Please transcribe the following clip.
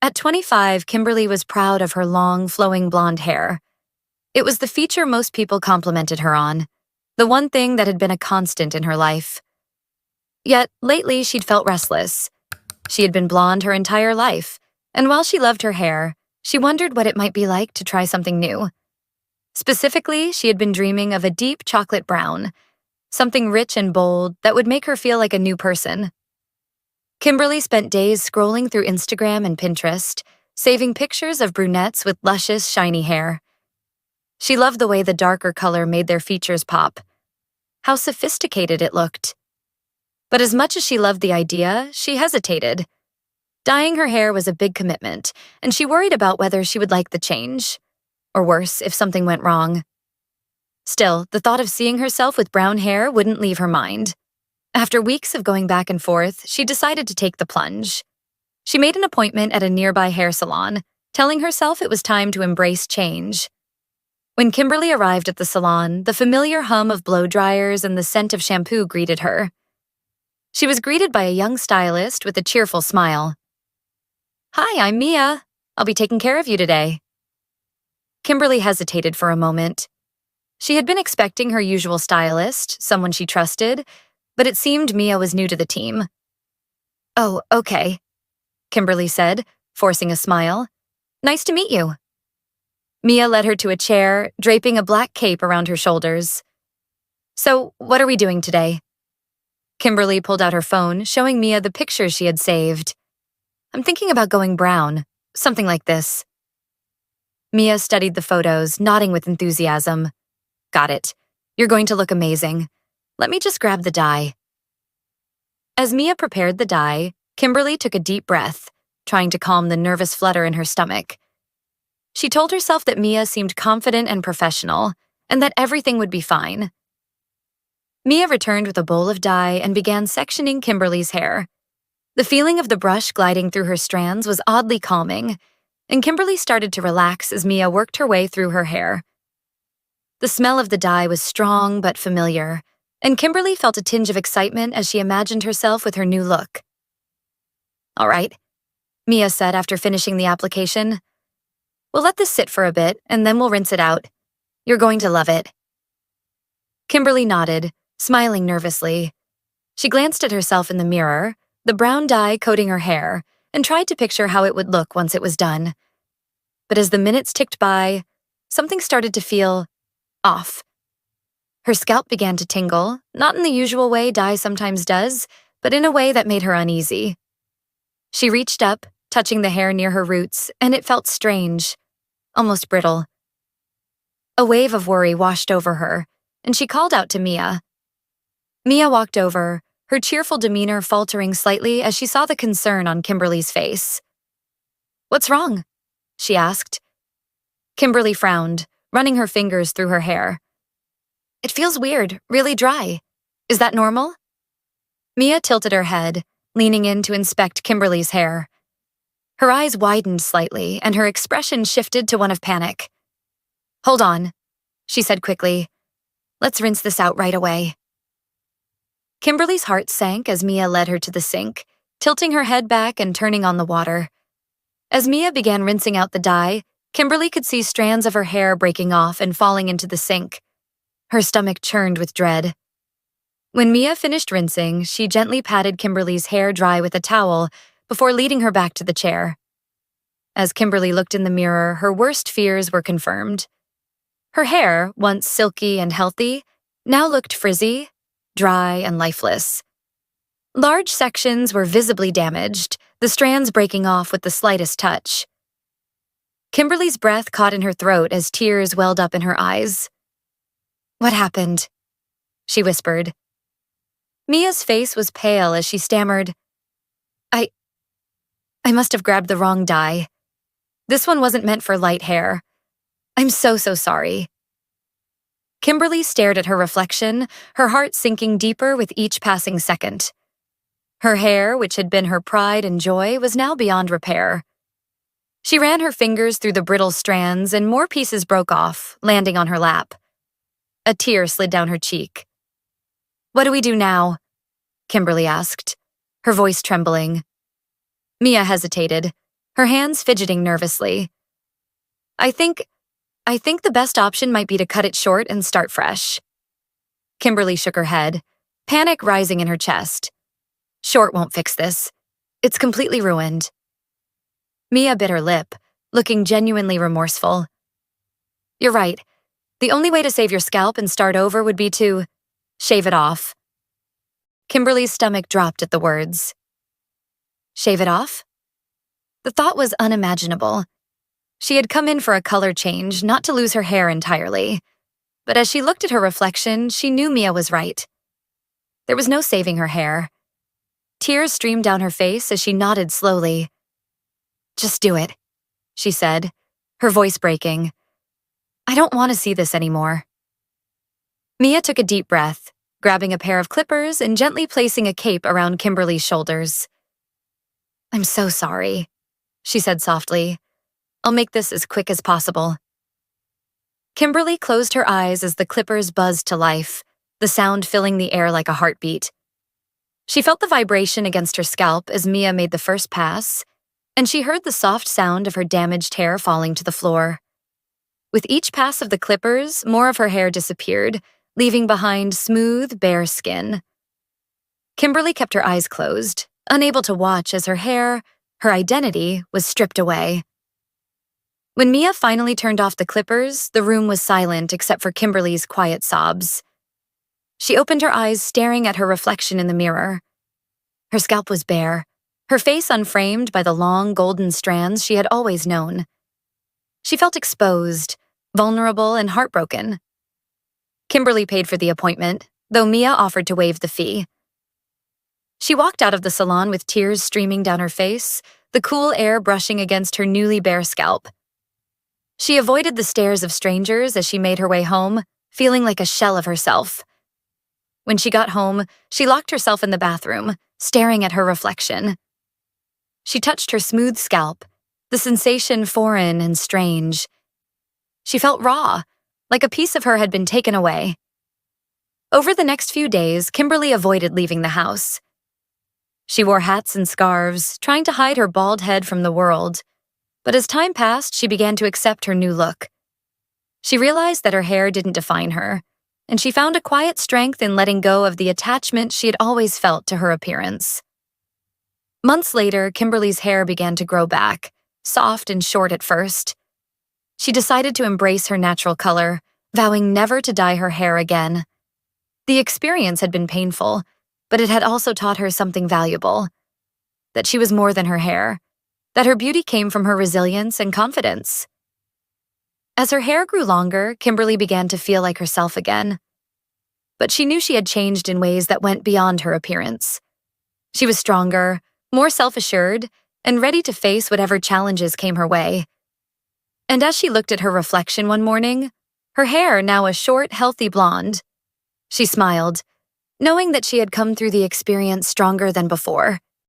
At 25, Kimberly was proud of her long, flowing blonde hair. It was the feature most people complimented her on, the one thing that had been a constant in her life. Yet, lately she'd felt restless. She had been blonde her entire life, and while she loved her hair, she wondered what it might be like to try something new. Specifically, she had been dreaming of a deep chocolate brown, something rich and bold that would make her feel like a new person. Kimberly spent days scrolling through Instagram and Pinterest, saving pictures of brunettes with luscious, shiny hair. She loved the way the darker color made their features pop. How sophisticated it looked. But as much as she loved the idea, she hesitated. Dyeing her hair was a big commitment, and she worried about whether she would like the change. Or worse, if something went wrong. Still, the thought of seeing herself with brown hair wouldn't leave her mind. After weeks of going back and forth, she decided to take the plunge. She made an appointment at a nearby hair salon, telling herself it was time to embrace change. When Kimberly arrived at the salon, the familiar hum of blow dryers and the scent of shampoo greeted her. She was greeted by a young stylist with a cheerful smile. "Hi, I'm Mia. I'll be taking care of you today." Kimberly hesitated for a moment. She had been expecting her usual stylist, someone she trusted, but it seemed Mia was new to the team. "Oh, okay," Kimberly said, forcing a smile. "Nice to meet you." Mia led her to a chair, draping a black cape around her shoulders. "So, what are we doing today?" Kimberly pulled out her phone, showing Mia the pictures she had saved. "I'm thinking about going brown, something like this." Mia studied the photos, nodding with enthusiasm. "Got it. You're going to look amazing. Let me just grab the dye." As Mia prepared the dye, Kimberly took a deep breath, trying to calm the nervous flutter in her stomach. She told herself that Mia seemed confident and professional, and that everything would be fine. Mia returned with a bowl of dye and began sectioning Kimberly's hair. The feeling of the brush gliding through her strands was oddly calming, and Kimberly started to relax as Mia worked her way through her hair. The smell of the dye was strong but familiar, and Kimberly felt a tinge of excitement as she imagined herself with her new look. "All right," Mia said after finishing the application. "We'll let this sit for a bit, and then we'll rinse it out. You're going to love it." Kimberly nodded, smiling nervously. She glanced at herself in the mirror, the brown dye coating her hair, and tried to picture how it would look once it was done. But as the minutes ticked by, something started to feel off. Her scalp began to tingle, not in the usual way dye sometimes does, but in a way that made her uneasy. She reached up, touching the hair near her roots, and it felt strange, almost brittle. A wave of worry washed over her, and she called out to Mia. Mia walked over, her cheerful demeanor faltering slightly as she saw the concern on Kimberly's face. "What's wrong?" she asked. Kimberly frowned, running her fingers through her hair. "It feels weird, really dry. Is that normal?" Mia tilted her head, leaning in to inspect Kimberly's hair. Her eyes widened slightly, and her expression shifted to one of panic. "Hold on," she said quickly. "Let's rinse this out right away." Kimberly's heart sank as Mia led her to the sink, tilting her head back and turning on the water. As Mia began rinsing out the dye, Kimberly could see strands of her hair breaking off and falling into the sink. Her stomach churned with dread. When Mia finished rinsing, she gently patted Kimberly's hair dry with a towel before leading her back to the chair. As Kimberly looked in the mirror, her worst fears were confirmed. Her hair, once silky and healthy, now looked frizzy, dry, and lifeless. Large sections were visibly damaged, the strands breaking off with the slightest touch. Kimberly's breath caught in her throat as tears welled up in her eyes. "What happened?" she whispered. Mia's face was pale as she stammered, I must have grabbed the wrong dye. This one wasn't meant for light hair. I'm so sorry." Kimberly stared at her reflection, her heart sinking deeper with each passing second. Her hair, which had been her pride and joy, was now beyond repair. She ran her fingers through the brittle strands and more pieces broke off, landing on her lap. A tear slid down her cheek. "What do we do now?" Kimberly asked, her voice trembling. Mia hesitated. her hands fidgeting nervously. I think the best option might be to cut it short and start fresh." Kimberly shook her head, panic rising in her chest. "Short won't fix this. It's completely ruined." Mia bit her lip, looking genuinely remorseful. "You're right. The only way to save your scalp and start over would be to shave it off." Kimberly's stomach dropped at the words. Shave it off? The thought was unimaginable. She had come in for a color change, not to lose her hair entirely. But as she looked at her reflection, she knew Mia was right. There was no saving her hair. Tears streamed down her face as she nodded slowly. "Just do it," she said, her voice breaking. "I don't want to see this anymore." Mia took a deep breath, grabbing a pair of clippers and gently placing a cape around Kimberly's shoulders. "I'm so sorry," she said softly. "I'll make this as quick as possible." Kimberly closed her eyes as the clippers buzzed to life, the sound filling the air like a heartbeat. She felt the vibration against her scalp as Mia made the first pass, and she heard the soft sound of her damaged hair falling to the floor. With each pass of the clippers, more of her hair disappeared, leaving behind smooth, bare skin. Kimberly kept her eyes closed, unable to watch as her hair, her identity, was stripped away. When Mia finally turned off the clippers, the room was silent except for Kimberly's quiet sobs. She opened her eyes, staring at her reflection in the mirror. Her scalp was bare, her face unframed by the long, golden strands she had always known. She felt exposed, vulnerable, and heartbroken. Kimberly paid for the appointment, though Mia offered to waive the fee. She walked out of the salon with tears streaming down her face, the cool air brushing against her newly bare scalp. She avoided the stares of strangers as she made her way home, feeling like a shell of herself. When she got home, she locked herself in the bathroom, staring at her reflection. She touched her smooth scalp, the sensation foreign and strange. She felt raw, like a piece of her had been taken away. Over the next few days, Kimberly avoided leaving the house. She wore hats and scarves, trying to hide her bald head from the world. But as time passed, she began to accept her new look. She realized that her hair didn't define her, and she found a quiet strength in letting go of the attachment she had always felt to her appearance. Months later, Kimberly's hair began to grow back, soft and short at first. She decided to embrace her natural color, vowing never to dye her hair again. The experience had been painful, but it had also taught her something valuable: that she was more than her hair, that her beauty came from her resilience and confidence. As her hair grew longer, Kimberly began to feel like herself again. But she knew she had changed in ways that went beyond her appearance. She was stronger, more self-assured, and ready to face whatever challenges came her way. And as she looked at her reflection one morning, her hair now a short, healthy blonde, she smiled, knowing that she had come through the experience stronger than before.